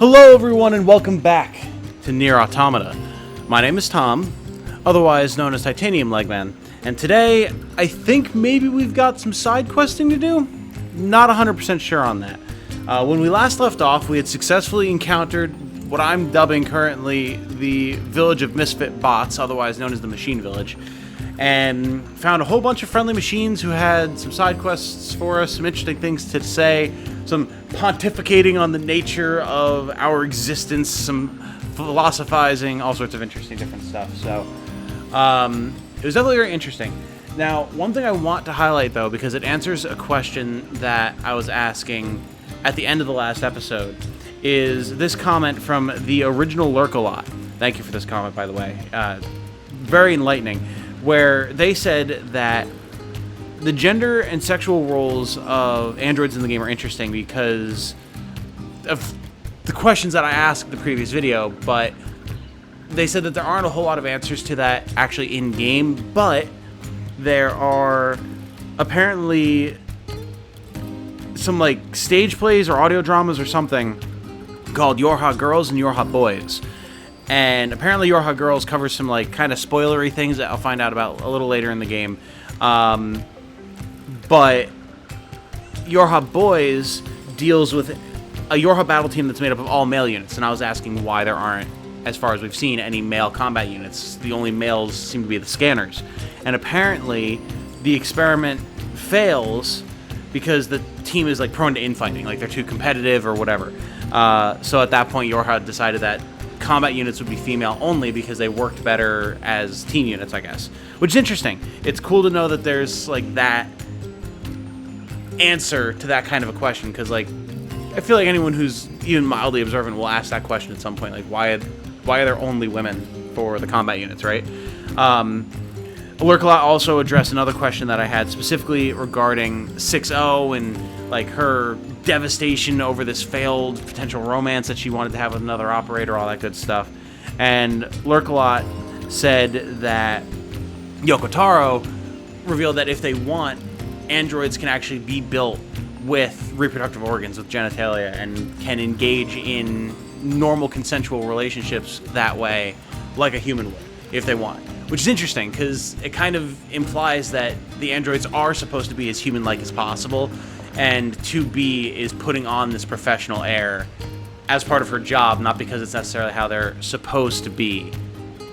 Hello everyone and welcome back to Nier Automata. My name is Tom, otherwise known as Titanium Legman, and today I think maybe we've got some side questing to do? Not 100% sure on that. When we last left off, we had successfully encountered what I'm dubbing currently the Village of Misfit Bots, otherwise known as the Machine Village, and found a whole bunch of friendly machines who had some side quests for us, some interesting things to say, some pontificating on the nature of our existence, some philosophizing, all sorts of interesting different stuff. So it was definitely very interesting. Now, one thing I want to highlight, though, because it answers a question that I was asking at the end of the last episode, is this comment from the original Lurk-a-Lot. Thank you for this comment, by the way. Very enlightening, where they said that the gender and sexual roles of androids in the game are interesting because of the questions that I asked in the previous video, but they said that there aren't a whole lot of answers to that actually in-game, but there are apparently some like stage plays or audio dramas or something called Your Hot Girls and Your Hot Boys. And apparently Your Hot Girls covers some like kind of spoilery things that I'll find out about a little later in the game. But Your Hot Boys deals with a Your Hot battle team that's made up of all male units. And I was asking why there aren't, as far as we've seen, any male combat units. The only males seem to be the scanners. And apparently the experiment fails because the team is like prone to infighting, like they're too competitive or whatever. So at that point, Your Hot decided that combat units would be female only because they worked better as team units, I guess. Which is interesting. It's cool to know that there's like that answer to that kind of a question, because like I feel like anyone who's even mildly observant will ask that question at some point, like why are there only women for the combat units, right? Lurk-a-Lot also addressed another question that I had specifically regarding 6-0 and like her devastation over this failed potential romance that she wanted to have with another operator, all that good stuff. And Lurk-a-Lot said that Yoko Taro revealed that if they want, androids can actually be built with reproductive organs, with genitalia, and can engage in normal consensual relationships that way, like a human would, if they want. Which is interesting, because it kind of implies that the androids are supposed to be as human-like as possible, and 2B is putting on this professional air as part of her job, not because it's necessarily how they're supposed to be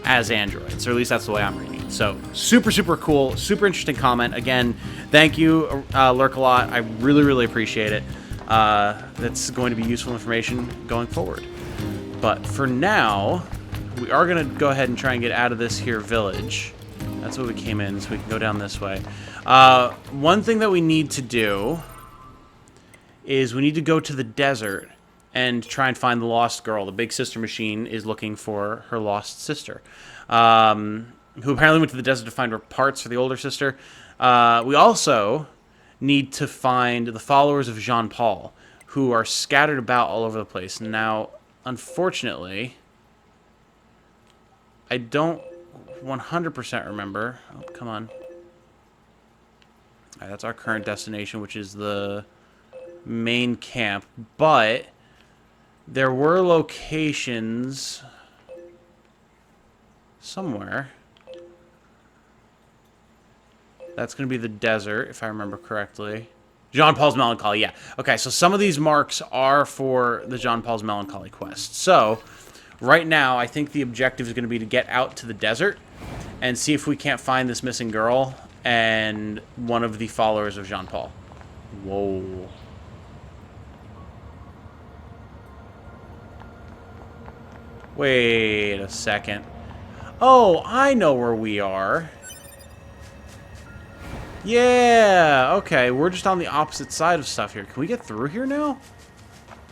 as androids, or at least that's the way I'm reading it. So, super, super cool, super interesting comment. Again, thank you, Lurk-a-Lot. I really, really appreciate it. That's going to be useful information going forward. But for now, we are going to go ahead and try and get out of this here village. That's what we came in, so we can go down this way. One thing that we need to do is we need to go to the desert and try and find the lost girl. The big sister machine is looking for her lost sister, who apparently went to the desert to find her parts for the older sister. We also need to find the followers of Jean-Paul, who are scattered about all over the place. Now, unfortunately, I don't 100% remember. Oh, come on. All right, that's our current destination, which is the main camp. But there were locations somewhere. That's going to be the desert, if I remember correctly. Jean-Paul's Melancholy, yeah. Okay, so some of these marks are for the Jean-Paul's Melancholy quest. So, right now, I think the objective is going to be to get out to the desert and see if we can't find this missing girl and one of the followers of Jean-Paul. Whoa. Wait a second. Oh, I know where we are. Yeah, okay, we're just on the opposite side of stuff here. Can we get through here now?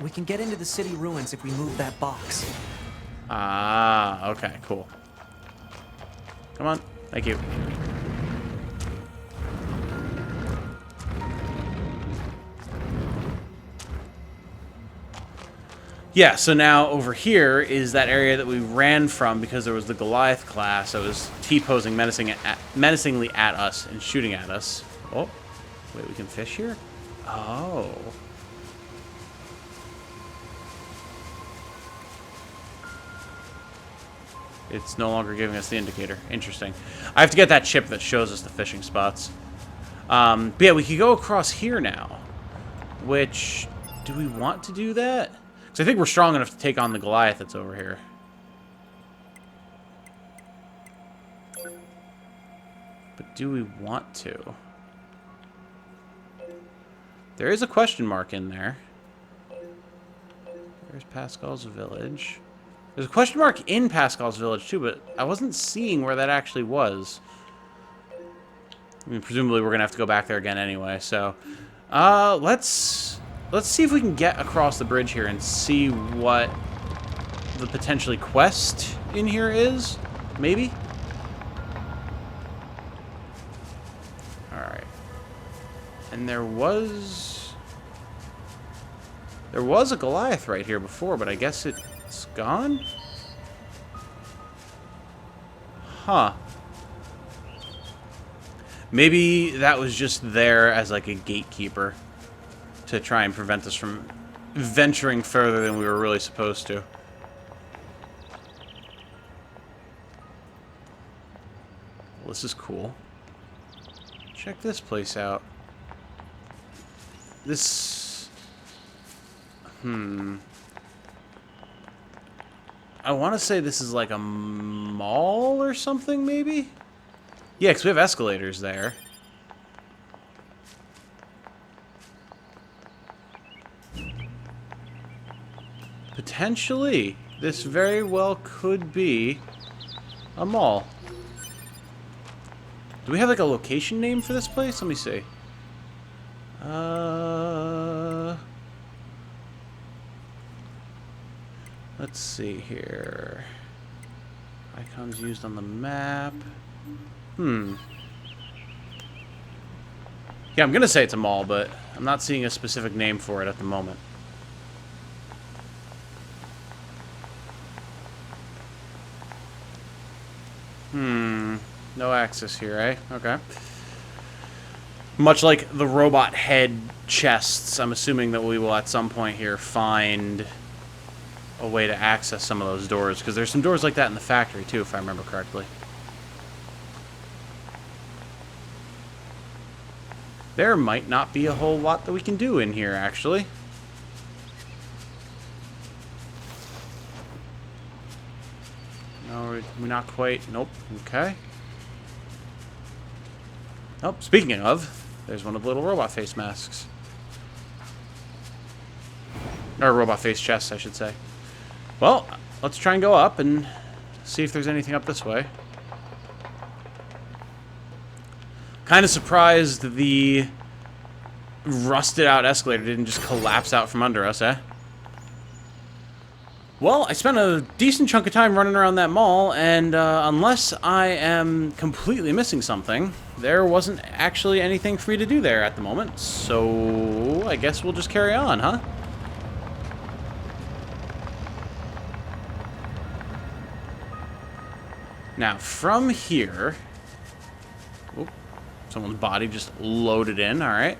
We can get into the city ruins if we move that box. Ah, okay, cool. Come on, thank you. Yeah, so now over here is that area that we ran from because there was the Goliath class that was T-posing menacingly at us and shooting at us. Oh, wait, we can fish here? Oh. It's no longer giving us the indicator. Interesting. I have to get that chip that shows us the fishing spots. But yeah, we could go across here now. Which, do we want to do that? Because I think we're strong enough to take on the Goliath that's over here. But do we want to? There is a question mark in there. There's Pascal's village. There's a question mark in Pascal's village too, but I wasn't seeing where that actually was. I mean, presumably we're gonna have to go back there again anyway. So, let's see if we can get across the bridge here and see what the potentially quest in here is. Maybe. All right. And there was a Goliath right here before, but I guess it's gone? Huh. Maybe that was just there as like a gatekeeper to try and prevent us from venturing further than we were really supposed to. Well, this is cool. Check this place out. This... I want to say this is like a mall or something, maybe? Yeah, because we have escalators there. Potentially, this very well could be a mall. Do we have like a location name for this place? Let me see. Let's see here. Icons used on the map. Yeah, I'm gonna say it's a mall, but I'm not seeing a specific name for it at the moment. No access here, eh? Okay. Much like the robot head chests, I'm assuming that we will at some point here find a way to access some of those doors, because there's some doors like that in the factory too, if I remember correctly. There might not be a whole lot that we can do in here, actually. No, we're not quite. Nope. Okay. Oh, speaking of, there's one of the little robot face masks. Or robot face chests, I should say. Well, let's try and go up and see if there's anything up this way. Kind of surprised the rusted out escalator didn't just collapse out from under us, eh? Well, I spent a decent chunk of time running around that mall, and unless I am completely missing something, there wasn't actually anything for me to do there at the moment. So I guess we'll just carry on, huh? Now, from here... Oop, someone's body just loaded in, alright.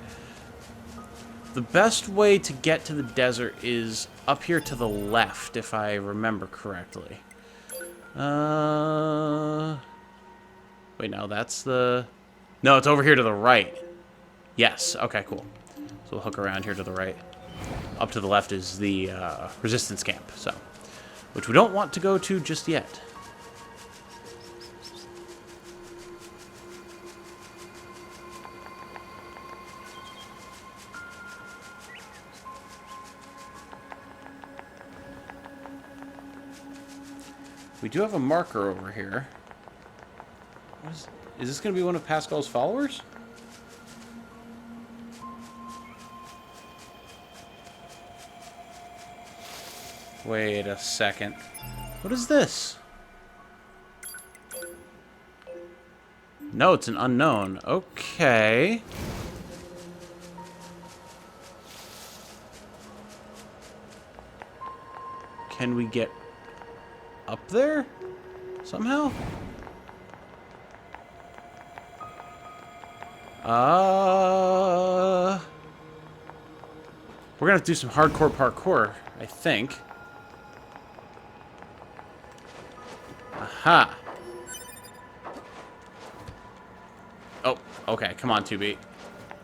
The best way to get to the desert is up here to the left, if I remember correctly. Wait, no, that's the... No, it's over here to the right. Yes, okay, cool. So we'll hook around here to the right. Up to the left is the resistance camp, so... Which we don't want to go to just yet. We do have a marker over here. Is this going to be one of Pascal's followers? Wait a second. What is this? No, it's an unknown. Okay. Can we get up there somehow? We're gonna have to do some hardcore parkour, I think. Aha. Oh, okay. Come on, 2B.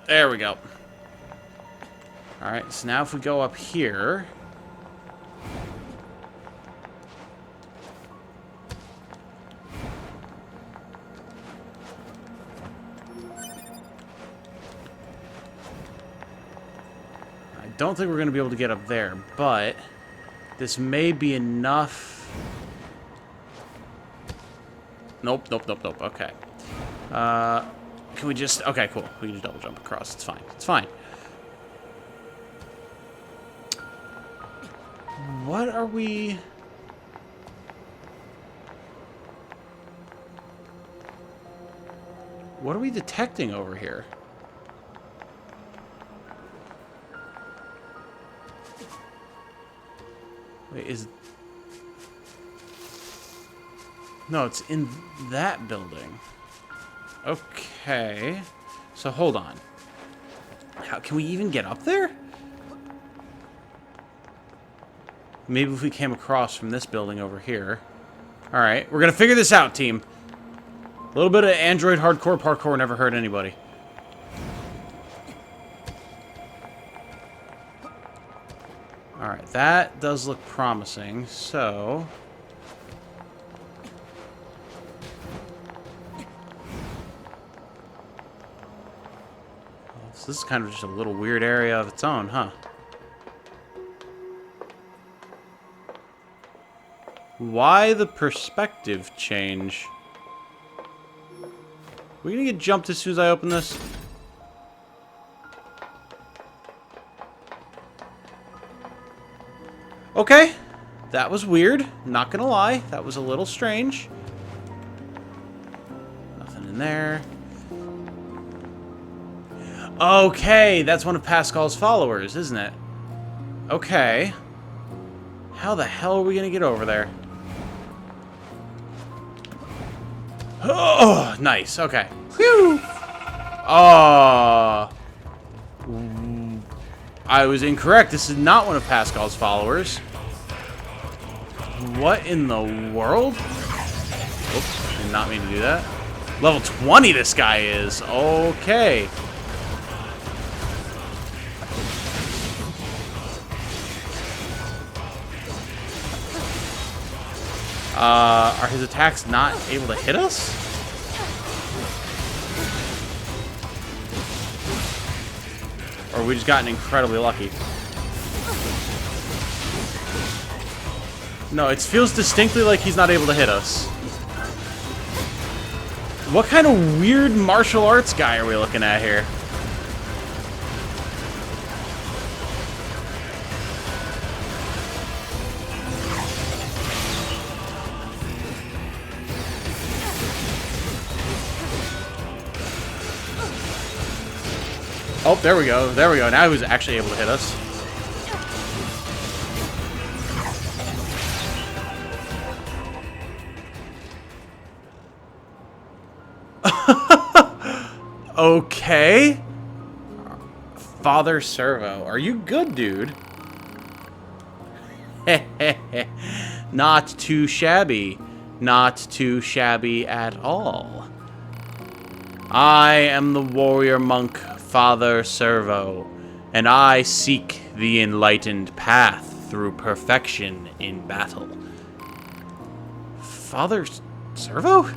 There we go. Alright, so now if we go up here... I don't think we're going to be able to get up there, but this may be enough... Nope, nope, nope, nope. Okay. Can we just... Okay, cool. We can just double jump across. It's fine. It's fine. What are we... What are we detecting over here? Wait, is... No, it's in that building. Okay. So, hold on. How can we even get up there? Maybe if we came across from this building over here. Alright, we're gonna figure this out, team. A little bit of Android hardcore parkour never hurt anybody. Alright, that does look promising, so... So this is kind of just a little weird area of its own, huh? Why the perspective change? Are we gonna get jumped as soon as I open this? Okay. That was weird. Not gonna lie. That was a little strange. Nothing in there. Okay, that's one of Pascal's followers, isn't it? Okay. How the hell are we gonna get over there? Oh, nice. Okay. Whew. Oh. I was incorrect. This is not one of Pascal's followers. What in the world? Oops, did not mean to do that. Level 20 this guy is. Okay. Are his attacks not able to hit us? Or we just gotten incredibly lucky? No, it feels distinctly like he's not able to hit us. What kind of weird martial arts guy are we looking at here? Oh, there we go. There we go. Now he was actually able to hit us. Okay. Father Servo, are you good, dude? Not too shabby. Not too shabby at all. I am the warrior monk, Father Servo, and I seek the enlightened path through perfection in battle. Father Servo?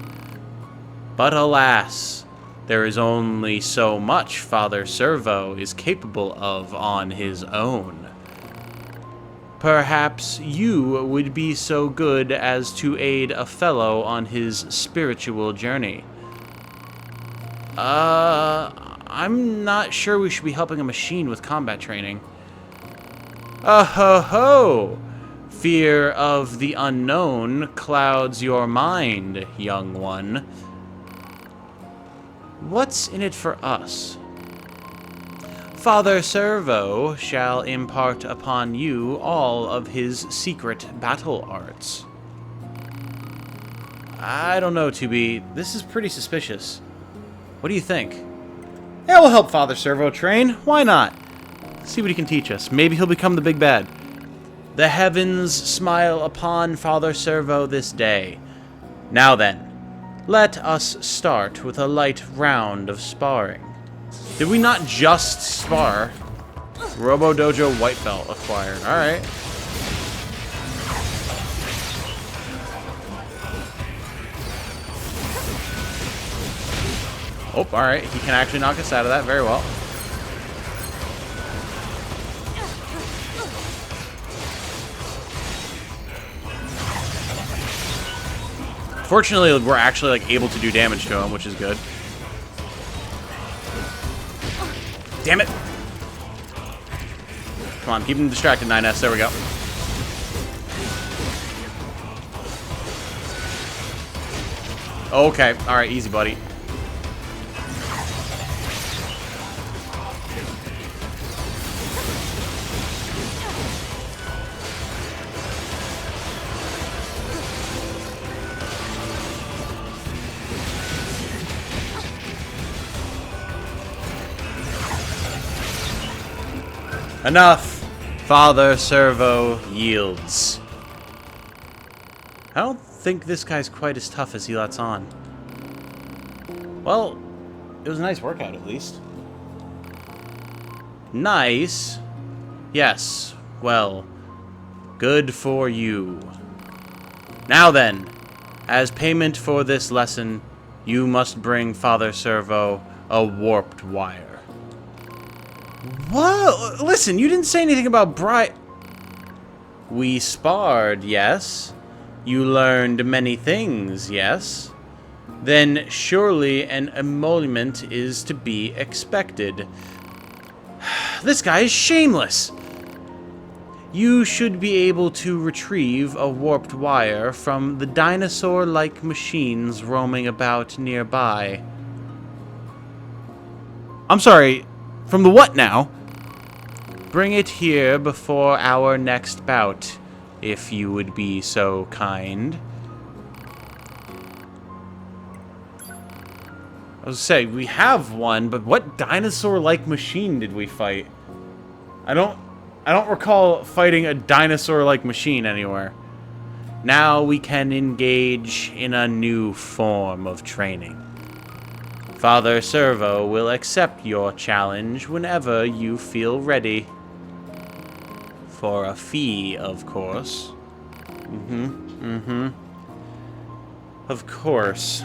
But alas, there is only so much Father Servo is capable of on his own. Perhaps you would be so good as to aid a fellow on his spiritual journey. I'm not sure we should be helping a machine with combat training. Oh-ho-ho! Fear of the unknown clouds your mind, young one. What's in it for us? Father Servo shall impart upon you all of his secret battle arts. I don't know, 2B. This is pretty suspicious. What do you think? Yeah, we'll help Father Servo train. Why not? See what he can teach us. Maybe he'll become the big bad. The heavens smile upon Father Servo this day. Now then, let us start with a light round of sparring. Did we not just spar? Robo Dojo white belt acquired. Alright. Oh, alright. He can actually knock us out of that very well. Fortunately, we're actually like able to do damage to him, which is good. Damn it! Come on, keep him distracted, 9S. There we go. Okay, alright, easy, buddy. Enough! Father Servo yields. I don't think this guy's quite as tough as he lets on. Well, it was a nice workout at least. Nice? Yes, well, good for you. Now then, as payment for this lesson, you must bring Father Servo a warped wire. Whoa! Listen, you didn't say anything about We sparred, yes? You learned many things, yes? Then surely an emolument is to be expected. This guy is shameless! You should be able to retrieve a warped wire from the dinosaur-like machines roaming about nearby. I'm sorry, from the what now? Bring it here before our next bout, if you would be so kind. I was gonna say, we have one, but what dinosaur-like machine did we fight? I don't recall fighting a dinosaur-like machine anywhere. Now we can engage in a new form of training. Father Servo will accept your challenge whenever you feel ready. For a fee, of course. Of course.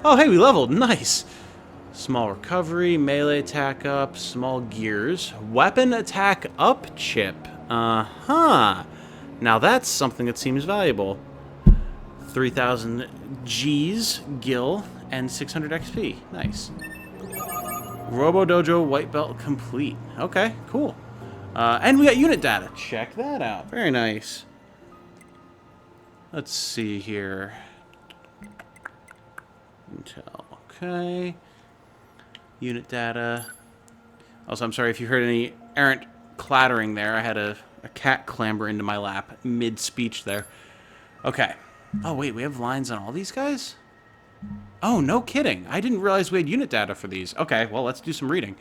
Oh, hey, we leveled. Nice. Small recovery, melee attack up, small gears, weapon attack up chip. Uh-huh. Now that's something that seems valuable. 3,000 G's, gil, and 600 XP. Nice. Robo Dojo white belt complete. Okay, cool. And we got unit data. Check that out. Very nice. Let's see here. Intel. Okay. Unit data. Also, I'm sorry if you heard any errant clattering there. I had a cat clamber into my lap mid-speech there. Okay. Oh, wait, we have lines on all these guys? Oh, no kidding. I didn't realize we had unit data for these. Okay, well, let's do some reading.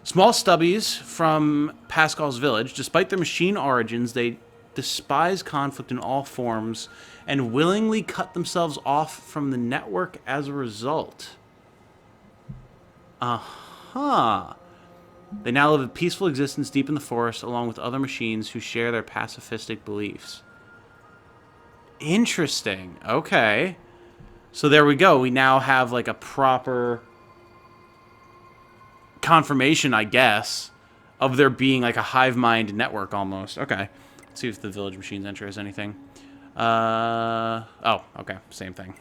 Small stubbies from Pascal's village. Despite their machine origins, they despise conflict in all forms and willingly cut themselves off from the network as a result. Uh-huh. They now live a peaceful existence deep in the forest along with other machines who share their pacifistic beliefs. Interesting. Okay. So there we go. We now have like a proper confirmation, I guess, of there being like a hive mind network almost. Okay. Let's see if the village machines enter has anything. Oh, okay. Same thing.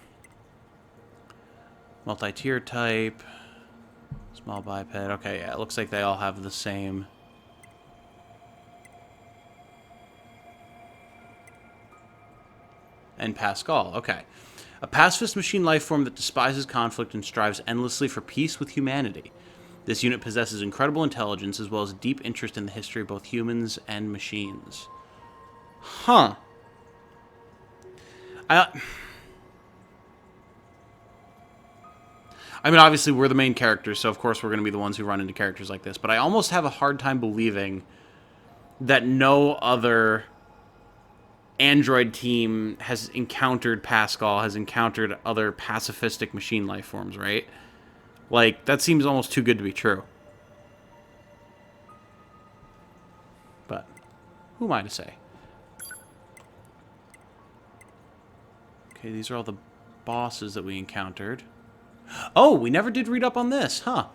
Multi-tier type. Small biped. Okay, yeah, it looks like they all have the same. And Pascal. Okay. A pacifist machine life form that despises conflict and strives endlessly for peace with humanity. This unit possesses incredible intelligence as well as a deep interest in the history of both humans and machines. Huh. I mean, obviously, we're the main characters, so of course we're going to be the ones who run into characters like this. But I almost have a hard time believing that no other android team has encountered Pascal, has encountered other pacifistic machine life forms, right? Like, that seems almost too good to be true. But who am I to say? Okay, these are all the bosses that we encountered. Oh, we never did read up on this, huh?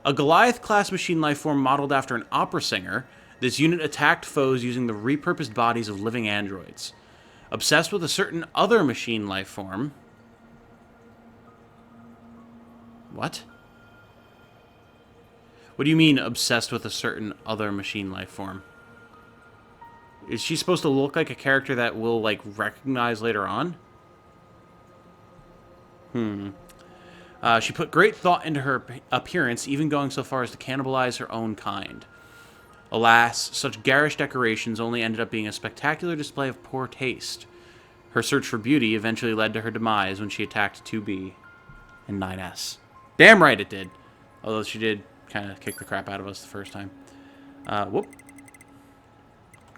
A Goliath-class machine life form modeled after an opera singer, this unit attacked foes using the repurposed bodies of living androids. Obsessed with a certain other machine life form... What? What do you mean, obsessed with a certain other machine life form? Is she supposed to look like a character that we'll, like, recognize later on? She put great thought into her appearance, even going so far as to cannibalize her own kind. Alas, such garish decorations only ended up being a spectacular display of poor taste. Her search for beauty eventually led to her demise when she attacked 2B and 9S. Damn right it did. Although she did kind of kick the crap out of us the first time. Whoop.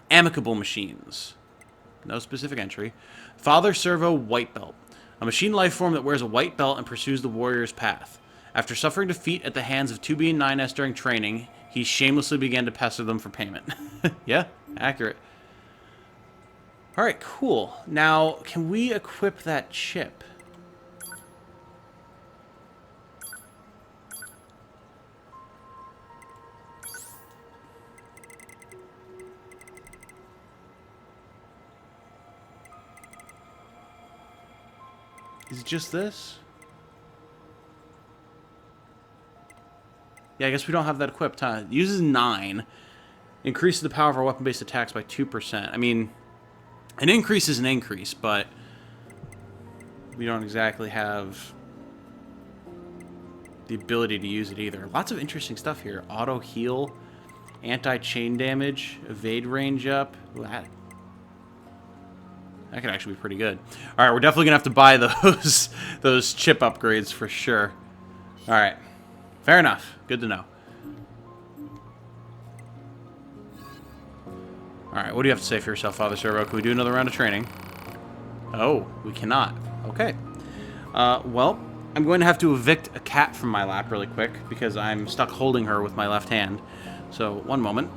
Amicable machines. No specific entry. Father Servo White Belt. A machine life form that wears a white belt and pursues the warrior's path. After suffering defeat at the hands of 2B and 9S during training, he shamelessly began to pester them for payment. Yeah, accurate. Alright, cool. Now, can we equip that chip? Is it just this? Yeah, I guess we don't have that equipped, huh? It uses 9. Increases the power of our weapon-based attacks by 2%. I mean, an increase is an increase, but we don't exactly have the ability to use it either. Lots of interesting stuff here. Auto heal, anti-chain damage, evade range up. Ooh, that could actually be pretty good. All right, we're definitely gonna have to buy those chip upgrades for sure. All right, fair enough. Good to know. All right, what do you have to say for yourself, Father Servo? Can we do another round of training? Oh, we cannot. Okay. Well, I'm going to have to evict a cat from my lap really quick because I'm stuck holding her with my left hand. So, one moment.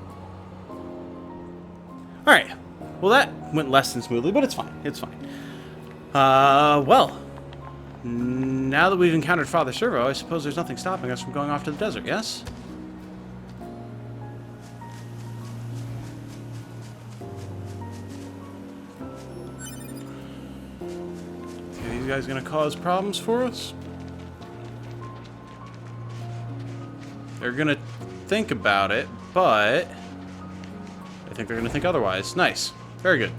All right. Well, that went less than smoothly, but it's fine. It's fine. Well, now that we've encountered Father Servo, I suppose there's nothing stopping us from going off to the desert, yes? Okay, these guys gonna cause problems for us? They're gonna think about it, but I think they're gonna think otherwise. Nice. Very good.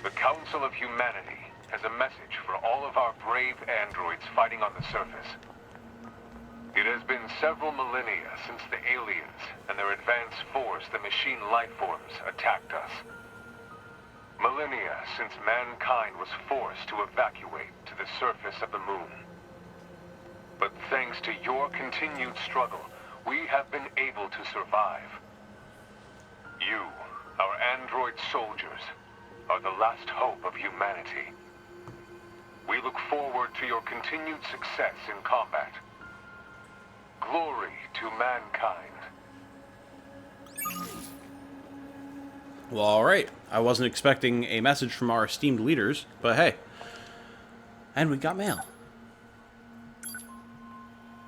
The Council of Humanity has a message for all of our brave androids fighting on the surface. It has been several millennia since the aliens and their advanced force, the machine life forms, attacked us. Millennia since mankind was forced to evacuate to the surface of the moon. But thanks to your continued struggle, we have been able to survive. You, our android soldiers, are the last hope of humanity. We look forward to your continued success in combat. Glory to mankind. Well, alright. I wasn't expecting a message from our esteemed leaders, but hey. And we got mail.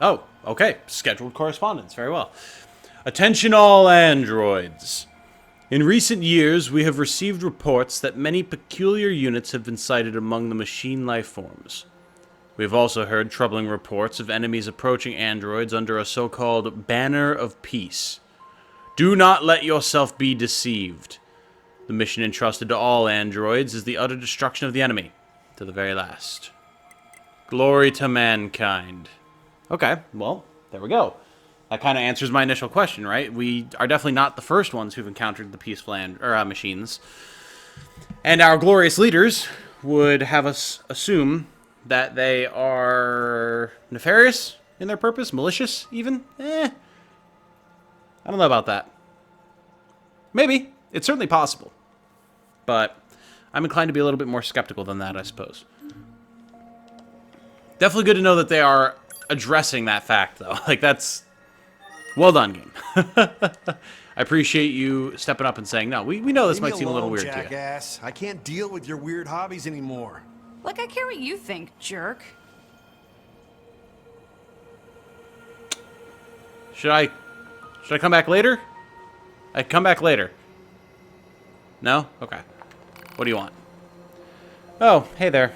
Oh, okay. Scheduled correspondence. Very well. Attention all androids. In recent years, we have received reports that many peculiar units have been sighted among the machine life forms. We have also heard troubling reports of enemies approaching androids under a so-called banner of peace. Do not let yourself be deceived. The mission entrusted to all androids is the utter destruction of the enemy, to the very last. Glory to mankind. Okay, well, there we go. That kind of answers my initial question, right? We are definitely not the first ones who've encountered the peaceful machines. And our glorious leaders would have us assume that they are nefarious in their purpose, malicious even. I I don't know about that. Maybe. It's certainly possible. But I'm inclined to be a little bit more skeptical than that, I suppose. Definitely good to know that they are addressing that fact, though. Like, that's... Well done, game. I appreciate you stepping up and saying, no, we know this might seem a little weird to you. Jackass. I can't deal with your weird hobbies anymore. Like I care what you think, jerk. Should I come back later? I can come back later. No? Okay. What do you want? Oh, hey there.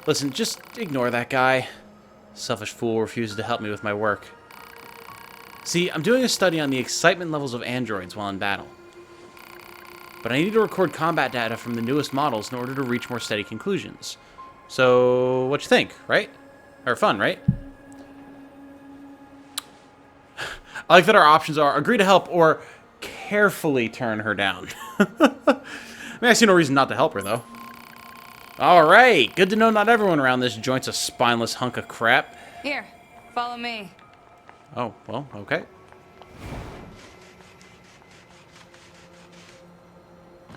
Listen, just ignore that guy. Selfish fool refuses to help me with my work. See, I'm doing a study on the excitement levels of androids while in battle. But I need to record combat data from the newest models in order to reach more steady conclusions. So, what you think, right? Or fun, right? I like that our options are agree to help or carefully turn her down. I mean, I see no reason not to help her, though. Alright, good to know not everyone around this joint's a spineless hunk of crap. Here, follow me. Oh, well, okay.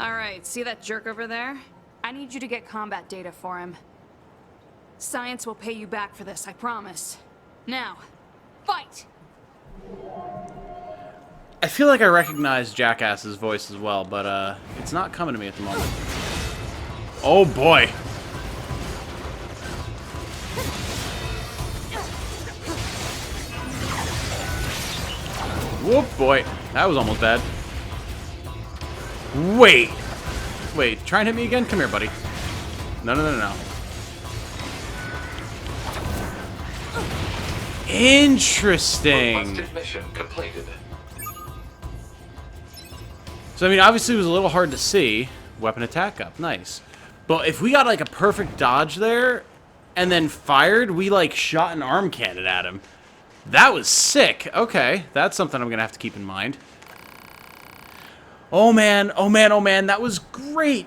Alright, see that jerk over there? I need you to get combat data for him. Science will pay you back for this, I promise. Now, fight! I feel like I recognize Jackass's voice as well, but it's not coming to me at the moment. Oh boy! Whoop boy, that was almost bad. Wait, try and hit me again? Come here, buddy. No. Interesting. Mission completed. So, I mean, obviously it was a little hard to see. Weapon attack up, nice. But if we got, like, a perfect dodge there, and then fired, we, like, shot an arm cannon at him. That was sick. Okay, that's something I'm gonna have to keep in mind. Oh, man, that was great.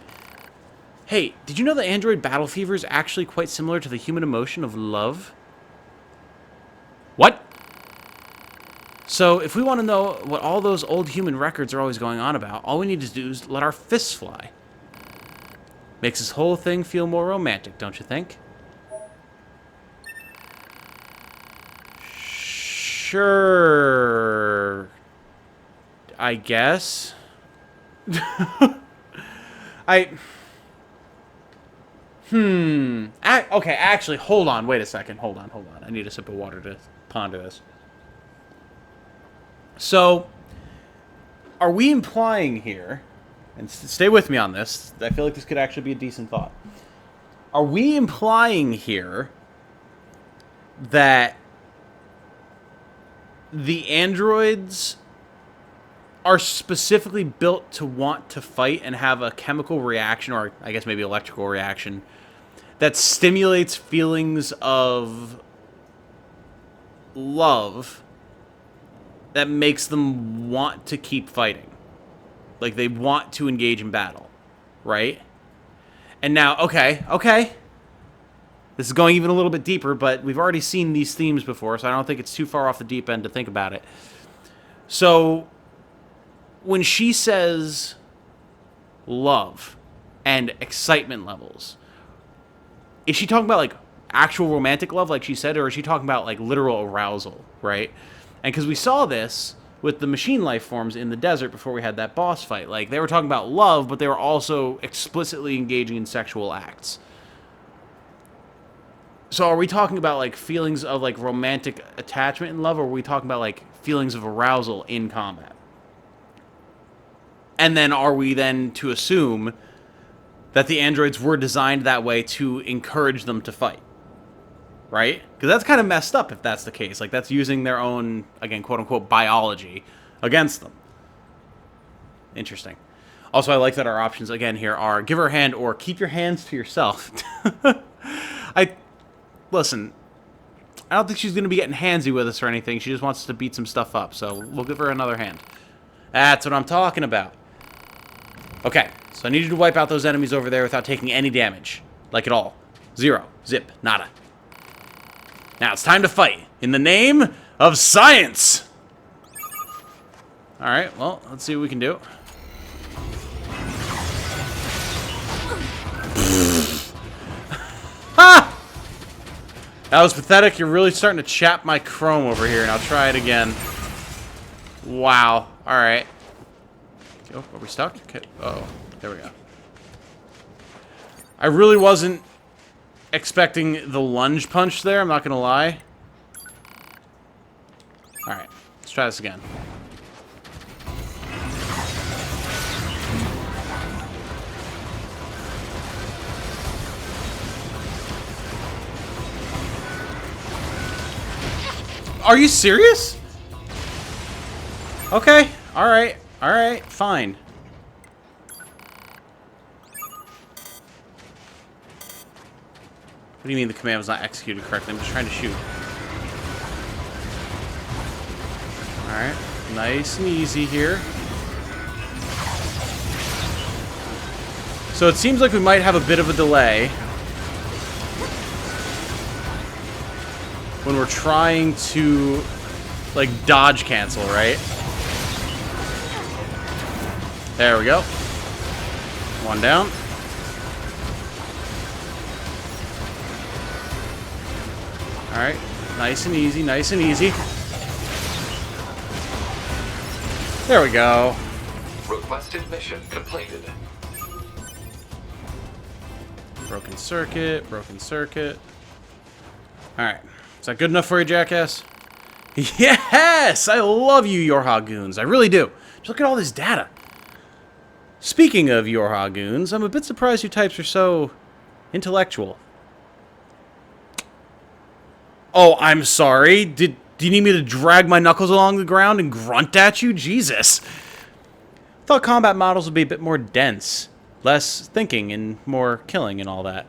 Hey, did you know that android battle fever is actually quite similar to the human emotion of love? What? So, if we want to know what all those old human records are always going on about, all we need to do is let our fists fly. Makes this whole thing feel more romantic, don't you think? Sure. I guess. Okay, actually, hold on. Wait a second. Hold on. I need a sip of water to ponder this. So, are we implying here, and stay with me on this, I feel like this could actually be a decent thought. Are we implying here that the androids are specifically built to want to fight and have a chemical reaction, or I guess maybe electrical reaction, that stimulates feelings of love that makes them want to keep fighting? Like, they want to engage in battle, right? And now, okay. This is going even a little bit deeper, but we've already seen these themes before, so I don't think it's too far off the deep end to think about it. So, when she says love and excitement levels, is she talking about, like, actual romantic love, like she said, or is she talking about, like, literal arousal, right? And because we saw this with the machine life forms in the desert before we had that boss fight. Like, they were talking about love, but they were also explicitly engaging in sexual acts. So are we talking about, like, feelings of, like, romantic attachment and love, or are we talking about, like, feelings of arousal in combat? And then are we then to assume that the androids were designed that way to encourage them to fight? Right? Because that's kind of messed up if that's the case. Like, that's using their own, again, quote-unquote, biology against them. Interesting. Also, I like that our options, again, here are give her a hand or keep your hands to yourself. Listen, I don't think she's going to be getting handsy with us or anything. She just wants us to beat some stuff up, so we'll give her another hand. That's what I'm talking about. Okay, so I need you to wipe out those enemies over there without taking any damage. Like at all. Zero. Zip. Nada. Now it's time to fight. In the name of science! Alright, well, let's see what we can do. Ha! That was pathetic. You're really starting to chap my chrome over here, and I'll try it again. Wow. Alright. Oh, are we stuck? Okay. Uh-oh. There we go. I really wasn't expecting the lunge punch there, I'm not gonna lie. Alright. Let's try this again. Are you serious? Okay. Alright. Alright. Fine. What do you mean the command was not executed correctly? I'm just trying to shoot. Alright. Nice and easy here. So it seems like we might have a bit of a delay when we're trying to, like, dodge cancel, right? There we go. One down. Alright. Nice and easy, nice and easy. There we go. Requested mission completed. Broken circuit, broken circuit. Alright. Is that good enough for you, jackass? Yes! I love you, Yorha goons. I really do. Just look at all this data. Speaking of Yorha goons, I'm a bit surprised you types are so intellectual. Oh, I'm sorry. Do you need me to drag my knuckles along the ground and grunt at you? Jesus. I thought combat models would be a bit more dense. Less thinking and more killing and all that.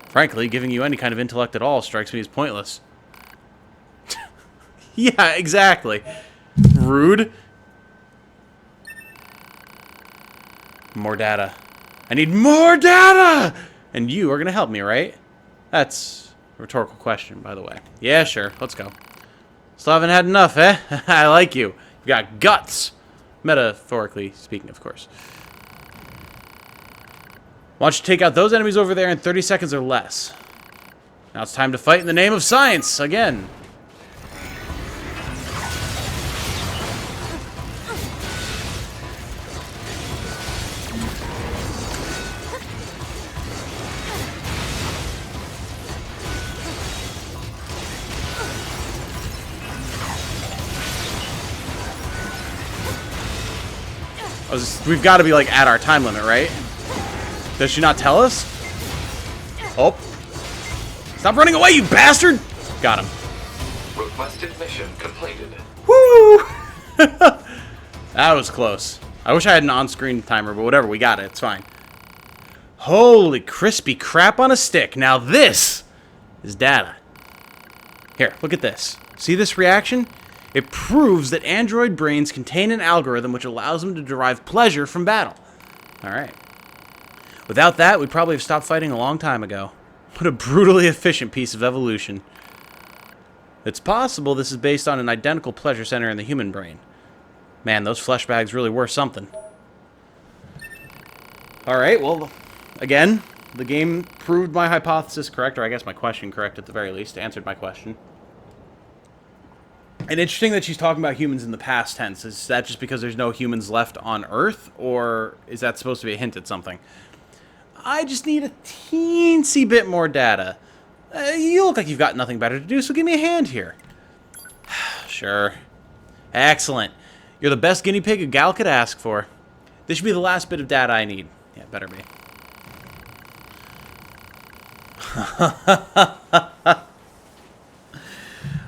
Frankly, giving you any kind of intellect at all strikes me as pointless. Yeah, exactly. Rude. More data. I need more data! And you are going to help me, right? That's a rhetorical question, by the way. Yeah, sure. Let's go. Still haven't had enough, eh? I like you. You got guts. Metaphorically speaking, of course. Why don't you take out those enemies over there in 30 seconds or less? Now it's time to fight in the name of science again. We've got to be like at our time limit, right? Does she not tell us? Oh. Stop running away, you bastard! Got him. Requested mission completed. Woo! That was close. I wish I had an on-screen timer, but whatever, we got it. It's fine. Holy crispy crap on a stick. Now this is data. Here, look at this. See this reaction? It proves that android brains contain an algorithm which allows them to derive pleasure from battle. Alright. Without that, we'd probably have stopped fighting a long time ago. What a brutally efficient piece of evolution. It's possible this is based on an identical pleasure center in the human brain. Man, those flesh bags really were something. Alright, well, again, the game proved my hypothesis correct, or I guess my question correct at the very least, answered my question. And interesting that she's talking about humans in the past tense. Is that just because there's no humans left on Earth, or is that supposed to be a hint at something? I just need a teensy bit more data. You look like you've got nothing better to do, so give me a hand here. Sure. Excellent. You're the best guinea pig a gal could ask for. This should be the last bit of data I need. Yeah, better be.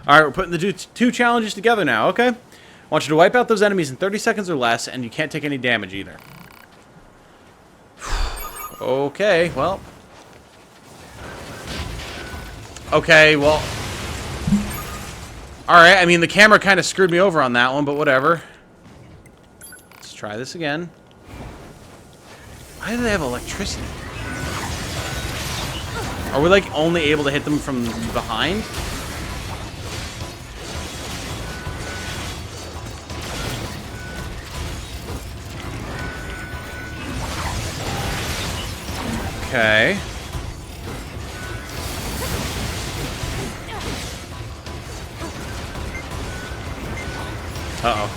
Alright, we're putting the two challenges together now, okay? I want you to wipe out those enemies in 30 seconds or less, and you can't take any damage either. Okay, well. Okay, well. Alright, I mean, the camera kind of screwed me over on that one, but whatever. Let's try this again. Why do they have electricity? Are we, like, only able to hit them from behind? Okay. Uh-oh.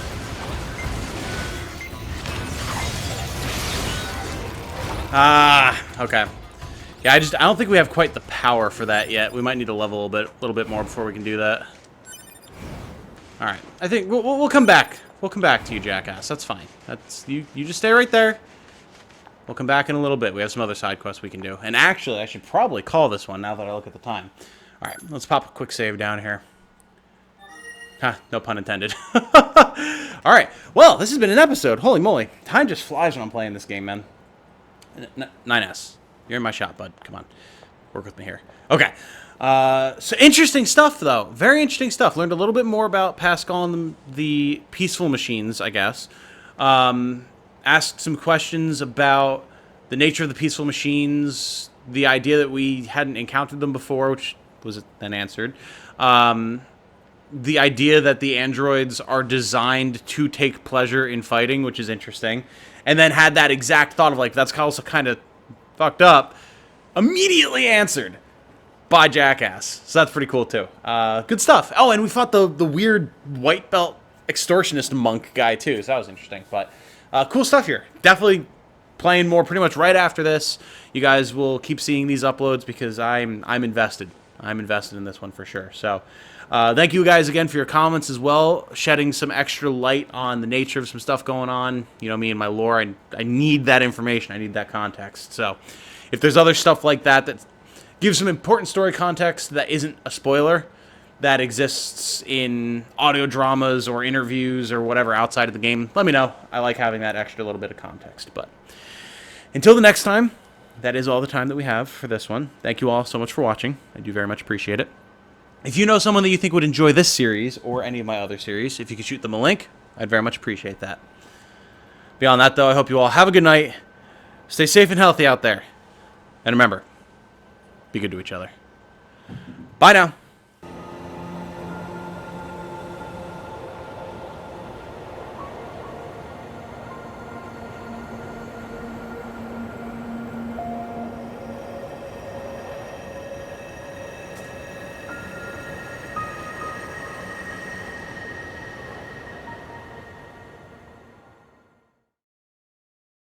Okay. Yeah, I don't think we have quite the power for that yet. We might need to level a little bit more before we can do that. All right. I think we'll come back. We'll come back to you, jackass. That's fine. That's you just stay right there. We'll come back in a little bit. We have some other side quests we can do. And actually, I should probably call this one now that I look at the time. All right, let's pop a quick save down here. Huh, no pun intended. All right, well, this has been an episode. Holy moly. Time just flies when I'm playing this game, man. 9S. You're in my shop, bud. Come on. Work with me here. Okay. So interesting stuff, though. Very interesting stuff. Learned a little bit more about Pascal and the peaceful machines, I guess. Asked some questions about the nature of the peaceful machines, the idea that we hadn't encountered them before, which was then answered. The idea that the androids are designed to take pleasure in fighting, which is interesting. And then had that exact thought of, like, that's also kind of fucked up, immediately answered by Jackass. So that's pretty cool, too. Good stuff. Oh, and we fought the weird white belt extortionist monk guy, too. So that was interesting. But cool stuff here. Definitely playing more pretty much right after this. You guys will keep seeing these uploads because I'm invested. I'm invested in this one for sure. So thank you guys again for your comments as well, shedding some extra light on the nature of some stuff going on. You know, me and my lore, I need that information. I need that context. So if there's other stuff like that that gives some important story context that isn't a spoiler, that exists in audio dramas or interviews or whatever outside of the game, let me know. I like having that extra little bit of context. But until the next time, that is all the time that we have for this one. Thank you all so much for watching. I do very much appreciate it. If you know someone that you think would enjoy this series or any of my other series, if you could shoot them a link, I'd very much appreciate that. Beyond that, though, I hope you all have a good night. Stay safe and healthy out there. And remember, be good to each other. Bye now.